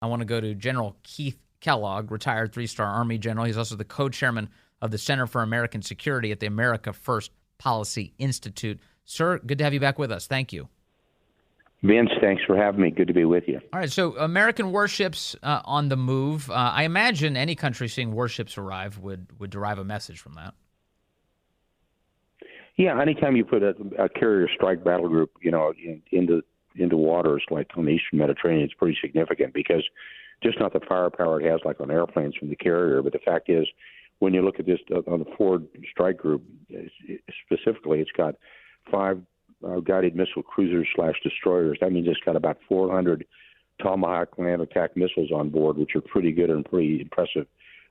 I want to go to General Keith Kellogg, retired three-star Army general. He's also the co-chairman of the Center for American Security at the America First Policy Institute. Sir, good to have you back with us. Thank you. Vince, thanks for having me. Good to be with you. All right, so American warships on the move. I imagine any country seeing warships arrive would derive a message from that. Yeah, anytime you put a carrier strike battle group, into waters like on the Eastern Mediterranean, it's pretty significant because just not the firepower it has like on airplanes from the carrier, but the fact is, when you look at this on the Ford strike group specifically, it's got 5 guided missile cruisers/destroyers. That means it's got about 400 Tomahawk land attack missiles on board, which are pretty good and pretty impressive.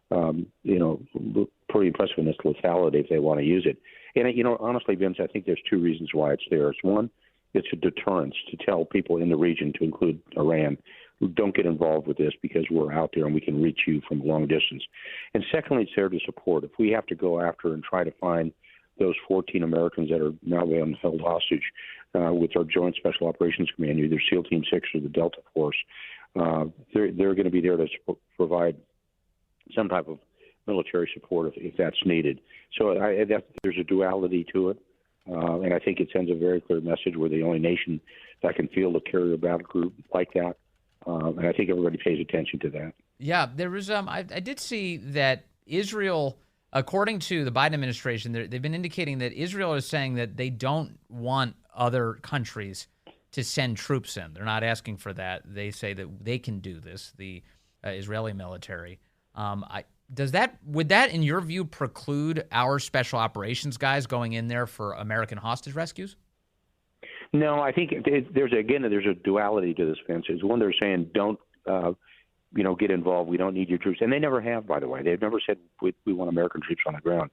Pretty impressive in its lethality if they want to use it. And honestly, Vince, I think there's 2 reasons why it's there. It's one, it's a deterrence to tell people in the region, to include Iran, who don't get involved with this because we're out there and we can reach you from a long distance. And secondly, it's there to support. If we have to go after and try to find those 14 Americans that are now being held hostage with our Joint Special Operations Command, either SEAL Team 6 or the Delta Force, they're going to be there to provide some type of military support if that's needed. So there's a duality to it, and I think it sends a very clear message. We're the only nation that can field a carrier battle group like that, and I think everybody pays attention to that. Yeah, there was. I did see that Israel, according to the Biden administration, they've been indicating that Israel is saying that they don't want other countries to send troops in. They're not asking for that. They say that they can do this, the Israeli military. Would that, in your view, preclude our special operations guys going in there for American hostage rescues? No, I think there's a duality to this, Vince. Is one, they're saying don't get involved. We don't need your troops, and they never have. By the way, they've never said we want American troops on the ground.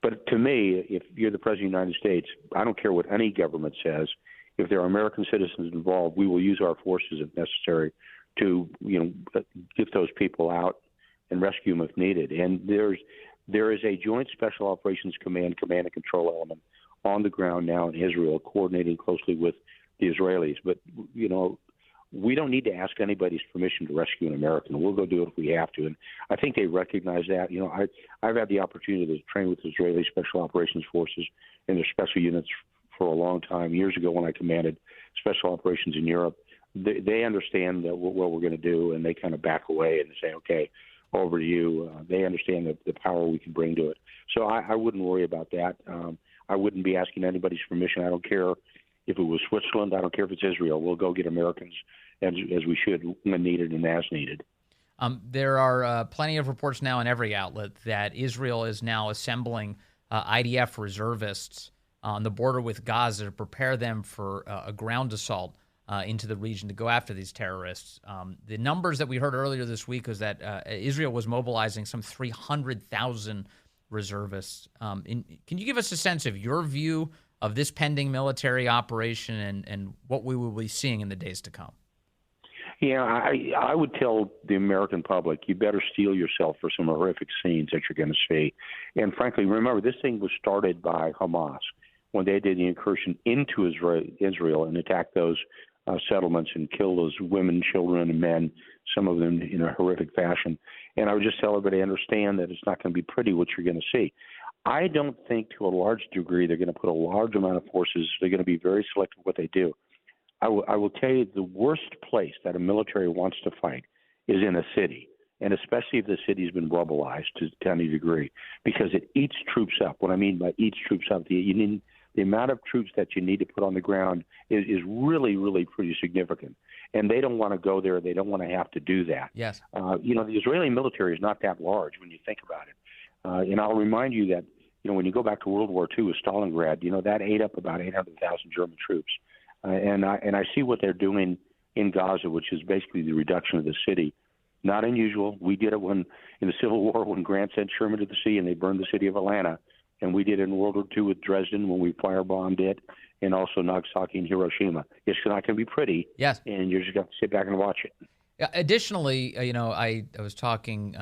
But to me, if you're the president of the United States, I don't care what any government says. If there are American citizens involved, we will use our forces if necessary to get those people out and rescue them if needed. And there is a Joint Special Operations Command and control element on the ground now in Israel, coordinating closely with the Israelis. But we don't need to ask anybody's permission to rescue an American. We'll go do it if we have to. And I think they recognize that. I've had the opportunity to train with Israeli Special Operations Forces and their special units for a long time. Years ago when I commanded special operations in Europe, they understand what we're going to do, and they kind of back away and say, okay, over to you. They understand the power we can bring to it. So I wouldn't worry about that. I wouldn't be asking anybody's permission. I don't care if it was Switzerland. I don't care if it's Israel. We'll go get Americans as we should when needed and as needed. There are plenty of reports now in every outlet that Israel is now assembling IDF reservists on the border with Gaza to prepare them for a ground assault into the region to go after these terrorists. The numbers that we heard earlier this week was that Israel was mobilizing some 300,000 reservists. Can you give us a sense of your view of this pending military operation and what we will be seeing in the days to come? Yeah, I would tell the American public, you better steel yourself for some horrific scenes that you're going to see. And frankly, remember, this thing was started by Hamas when they did the incursion into Israel and attacked those settlements and killed those women, children, and men, some of them in a horrific fashion. And I would just tell everybody, understand that it's not going to be pretty what you're going to see. I don't think to a large degree they're going to put a large amount of forces. They're going to be very selective what they do. I will tell you the worst place that a military wants to fight is in a city, and especially if the city's been rubblized to any degree, because it eats troops up. What I mean by eats troops up, the amount of troops that you need to put on the ground is really, really pretty significant. And they don't want to go there. They don't want to have to do that. Yes. The Israeli military is not that large when you think about it. And I'll remind you that, when you go back to World War II with Stalingrad, that ate up about 800,000 German troops. And I see what they're doing in Gaza, which is basically the reduction of the city. Not unusual. We did it in the Civil War when Grant sent Sherman to the sea and they burned the city of Atlanta. And we did it in World War II with Dresden when we firebombed it, and also Nagasaki and Hiroshima. It's not going to be pretty. Yes. And you're just going to sit back and watch it. Additionally, I was talking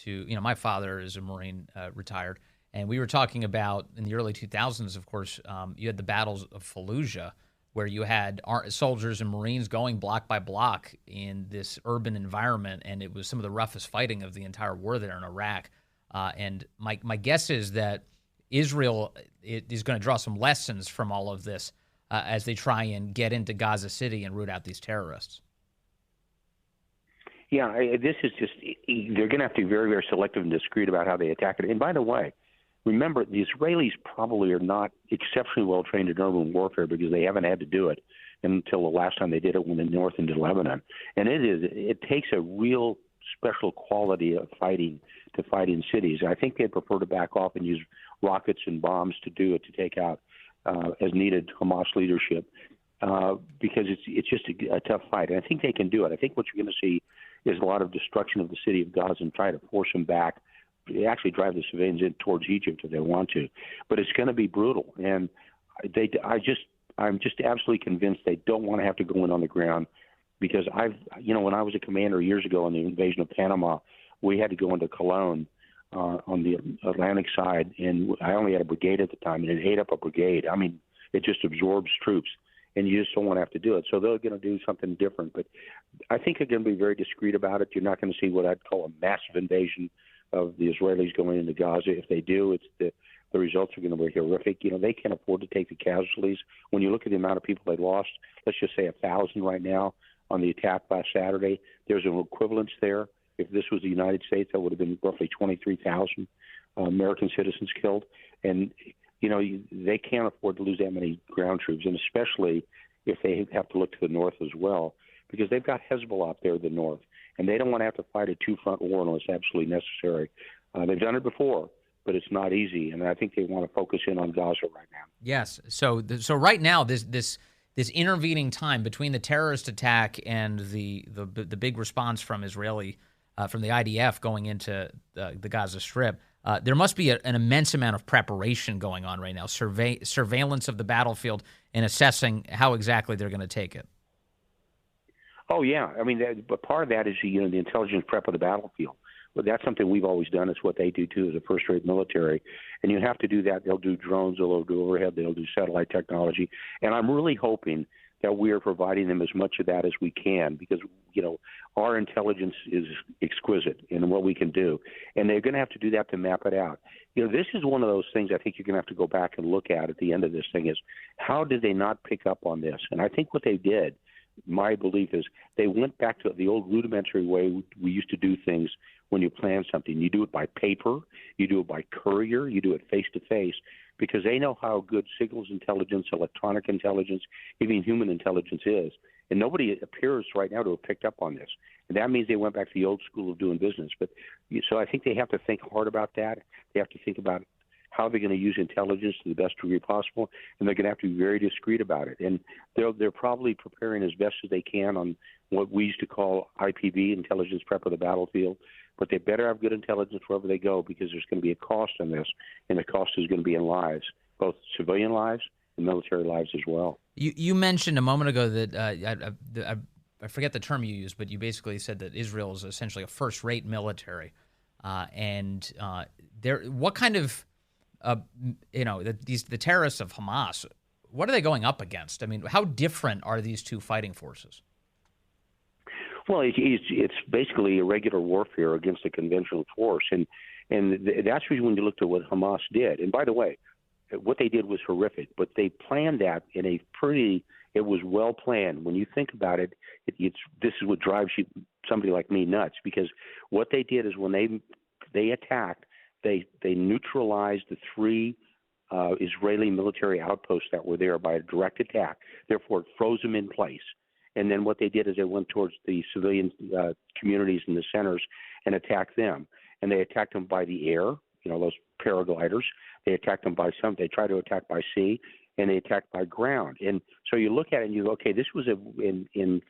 to, my father is a Marine, retired, and we were talking about in the early 2000s, of course, you had the battles of Fallujah where you had soldiers and Marines going block by block in this urban environment, and it was some of the roughest fighting of the entire war there in Iraq. And my guess is that Israel is going to draw some lessons from all of this as they try and get into Gaza City and root out these terrorists. Yeah, this is just, they're going to have to be very, very selective and discreet about how they attack it. And by the way, remember, the Israelis probably are not exceptionally well trained in urban warfare because they haven't had to do it until the last time they did it when the north into Lebanon. And it takes a real special quality of fighting to fight in cities. I think they'd prefer to back off and use rockets and bombs to do it, to take out as needed Hamas leadership, because it's just a tough fight. And I think they can do it. I think what you're going to see is a lot of destruction of the city of Gaza and try to force them back. They actually drive the civilians in towards Egypt if they want to, but it's going to be brutal. And I'm just absolutely convinced they don't want to have to go in on the ground, because when I was a commander years ago on the invasion of Panama, we had to go into Cologne on the Atlantic side, and I only had a brigade at the time, and it ate up a brigade. I mean, it just absorbs troops, and you just don't want to have to do it. So they're going to do something different, but I think they're going to be very discreet about it. You're not going to see what I'd call a massive invasion of the Israelis going into Gaza. If they do, it's the results are going to be horrific. They can't afford to take the casualties. When you look at the amount of people they lost, let's just say 1,000 right now on the attack last Saturday, there's an equivalence there. If this was the United States, that would have been roughly 23,000 American citizens killed. And, they can't afford to lose that many ground troops, and especially if they have to look to the north as well, because they've got Hezbollah up there in the north, and they don't want to have to fight a two-front war unless absolutely necessary. They've done it before, but it's not easy, and I think they want to focus in on Gaza right now. Yes. So right now, this intervening time between the terrorist attack and the big response from the IDF going into the Gaza Strip, there must be an immense amount of preparation going on right now, surveillance of the battlefield and assessing how exactly they're going to take it. Oh, yeah. I mean, but part of that is the intelligence prep of the battlefield. But that's something we've always done. It's what they do, too, as a first-rate military. And you have to do that. They'll do drones, they'll do overhead, they'll do satellite technology. And I'm really hoping that we are providing them as much of that as we can, because, our intelligence is exquisite in what we can do. And they're going to have to do that to map it out. This is one of those things I think you're going to have to go back and look at the end of this thing is, how did they not pick up on this? And I think what they did, my belief is, they went back to the old rudimentary way we used to do things. When you plan something, you do it by paper, you do it by courier, you do it face-to-face, because they know how good signals intelligence, electronic intelligence, even human intelligence is. And nobody appears right now to have picked up on this. And that means they went back to the old school of doing business. So I think they have to think hard about that. They have to think about how they're going to use intelligence to the best degree possible, and they're going to have to be very discreet about it. And they're probably preparing as best as they can on what we used to call IPB, intelligence prep of the battlefield. But they better have good intelligence wherever they go, because there's going to be a cost on this, and the cost is going to be in lives, both civilian lives and military lives as well. You mentioned a moment ago that I forget the term you used, but you basically said that Israel is essentially a first-rate military, what kind of the terrorists of Hamas, what are they going up against? I mean, how different are these two fighting forces? Well, it's basically irregular warfare against a conventional force, and that's when you looked at what Hamas did. And by the way, what they did was horrific, but they planned that in it was well planned. When you think about it, this is what drives somebody like me nuts, because what they did is when they attacked, they neutralized the three Israeli military outposts that were there by a direct attack. Therefore, it froze them in place. And then what they did is they went towards the civilian communities in the centers and attacked them. And they attacked them by the air, those paragliders. They attacked them they tried to attack by sea, and they attacked by ground. And so you look at it and you go, okay, this was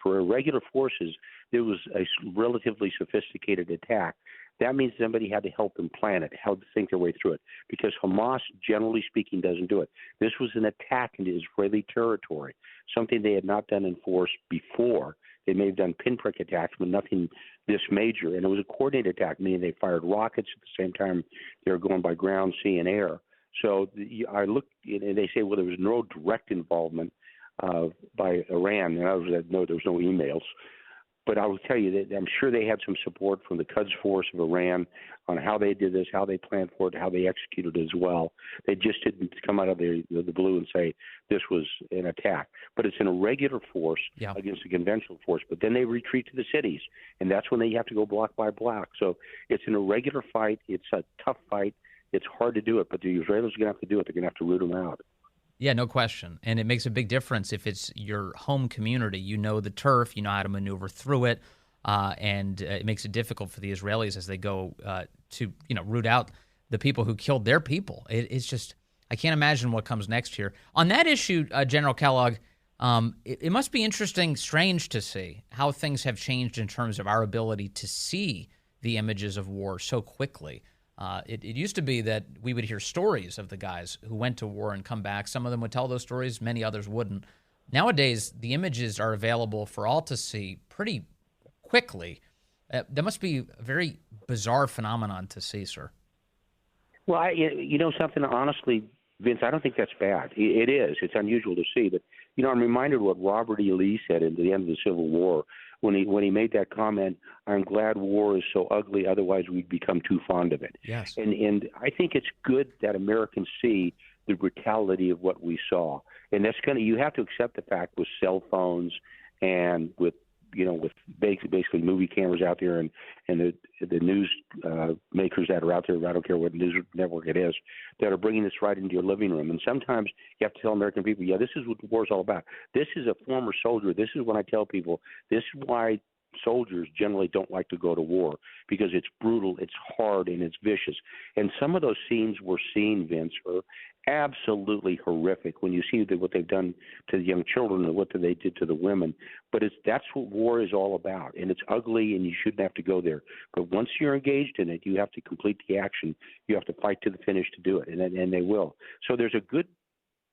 for irregular forces, there was a relatively sophisticated attack. That means somebody had to help them plan it, help think their way through it, because Hamas, generally speaking, doesn't do it. This was an attack into Israeli territory, something they had not done in force before. They may have done pinprick attacks, but nothing this major. And it was a coordinated attack, meaning they fired rockets at the same time they were going by ground, sea, and air. So I looked, and they say, well, there was no direct involvement by Iran. And no, there was no emails. But I will tell you that I'm sure they had some support from the Quds Force of Iran on how they did this, how they planned for it, how they executed it as well. They just didn't come out of the blue and say this was an attack. But it's an irregular force against a conventional force. But then they retreat to the cities, and that's when they have to go block by block. So it's an irregular fight. It's a tough fight. It's hard to do it, but the Israelis are going to have to do it. They're going to have to root them out. Yeah, no question. And it makes a big difference if it's your home community. You know the turf, you know how to maneuver through it, and it makes it difficult for the Israelis as they go to root out the people who killed their people. It's just, I can't imagine what comes next here. On that issue, General Kellogg, it must be interesting, strange to see how things have changed in terms of our ability to see the images of war so quickly. It used to be that we would hear stories of the guys who went to war and come back. Some of them would tell those stories, many others wouldn't. Nowadays, the images are available for all to see pretty quickly. That must be a very bizarre phenomenon to see, sir. Well, you know something, honestly, Vince, I don't think that's bad. It is. It's unusual to see. But, I'm reminded what Robert E. Lee said at the end of the Civil War when he made that comment, I'm glad war is so ugly, otherwise we'd become too fond of it. Yes. And I think it's good that Americans see the brutality of what we saw. And that's you have to accept the fact with cell phones and with basically movie cameras out there and the news makers that are out there, I don't care what news network it is, that are bringing this right into your living room. And sometimes you have to tell American people, this is what the war is all about. This is a former soldier. This is when I tell people, this is why soldiers generally don't like to go to war, because it's brutal, it's hard, and it's vicious. And some of those scenes we're seeing, Vince, are absolutely horrific when you see what they've done to the young children and what they did to the women. But that's what war is all about, and it's ugly, and you shouldn't have to go there. But once you're engaged in it, you have to complete the action. You have to fight to the finish to do it, and they will. So there's a good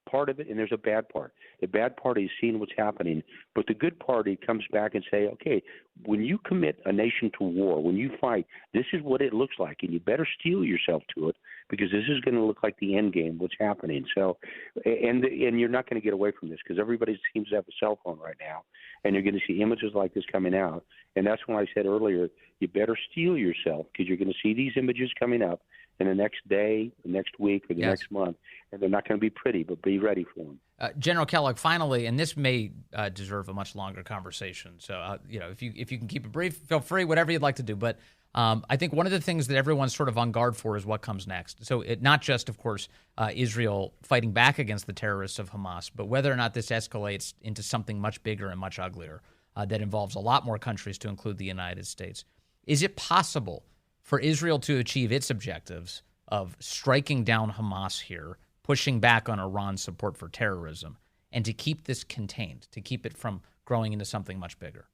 part of it, and there's a bad part. The bad part is seeing what's happening, but the good party comes back and say, okay, when you commit a nation to war, when you fight, this is what it looks like, and you better steel yourself to it, because this is going to look like the end game, what's happening. So, and you're not going to get away from this, because everybody seems to have a cell phone right now, and you're going to see images like this coming out. And that's when I said earlier, you better steel yourself, because you're going to see these images coming up in the next day, the next week, or the next month, and they're not going to be pretty, but be ready for them. General Kellogg, finally, and this may deserve a much longer conversation. So, if you can keep it brief, feel free, whatever you'd like to do. But I think one of the things that everyone's sort of on guard for is what comes next. So, not just, of course, Israel fighting back against the terrorists of Hamas, but whether or not this escalates into something much bigger and much uglier that involves a lot more countries, to include the United States. Is it possible for Israel to achieve its objectives of striking down Hamas here, pushing back on Iran's support for terrorism, and to keep this contained, to keep it from growing into something much bigger?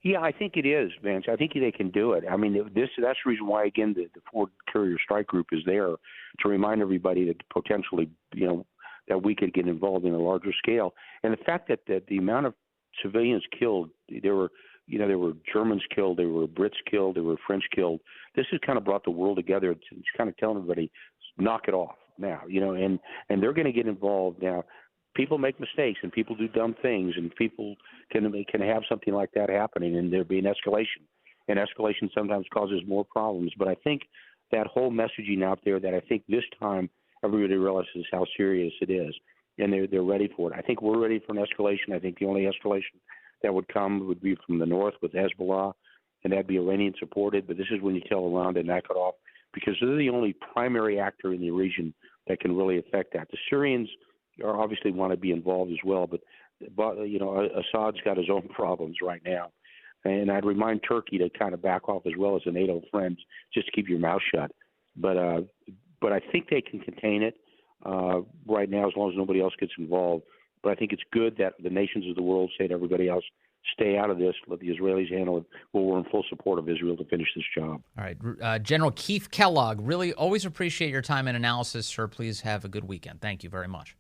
Yeah, I think it is, Vince. I think they can do it. I mean, that's the reason why, again, the Forward Carrier Strike Group is there to remind everybody that potentially, that we could get involved in a larger scale. And the fact that the amount of civilians killed, there were Germans killed, there were Brits killed, there were French killed. This has kind of brought the world together. It's kind of telling everybody, knock it off now, and they're going to get involved now. People make mistakes, and people do dumb things, and people can have something like that happening, and there be an escalation. And escalation sometimes causes more problems. But I think that whole messaging out there, that I think this time everybody realizes how serious it is, and they're ready for it. I think we're ready for an escalation. I think the only escalation that would come would be from the north with Hezbollah, and that'd be Iranian supported. But this is when you tell Iran to knock it off, because they're the only primary actor in the region that can really affect that. The Syrians are obviously want to be involved as well, but Assad's got his own problems right now. And I'd remind Turkey to kind of back off as well as a NATO friend, just to keep your mouth shut. But I think they can contain it right now, as long as nobody else gets involved. But I think it's good that the nations of the world say to everybody else, stay out of this, let the Israelis handle it. Well, we're in full support of Israel to finish this job. All right. General Keith Kellogg, really always appreciate your time and analysis, sir. Please have a good weekend. Thank you very much.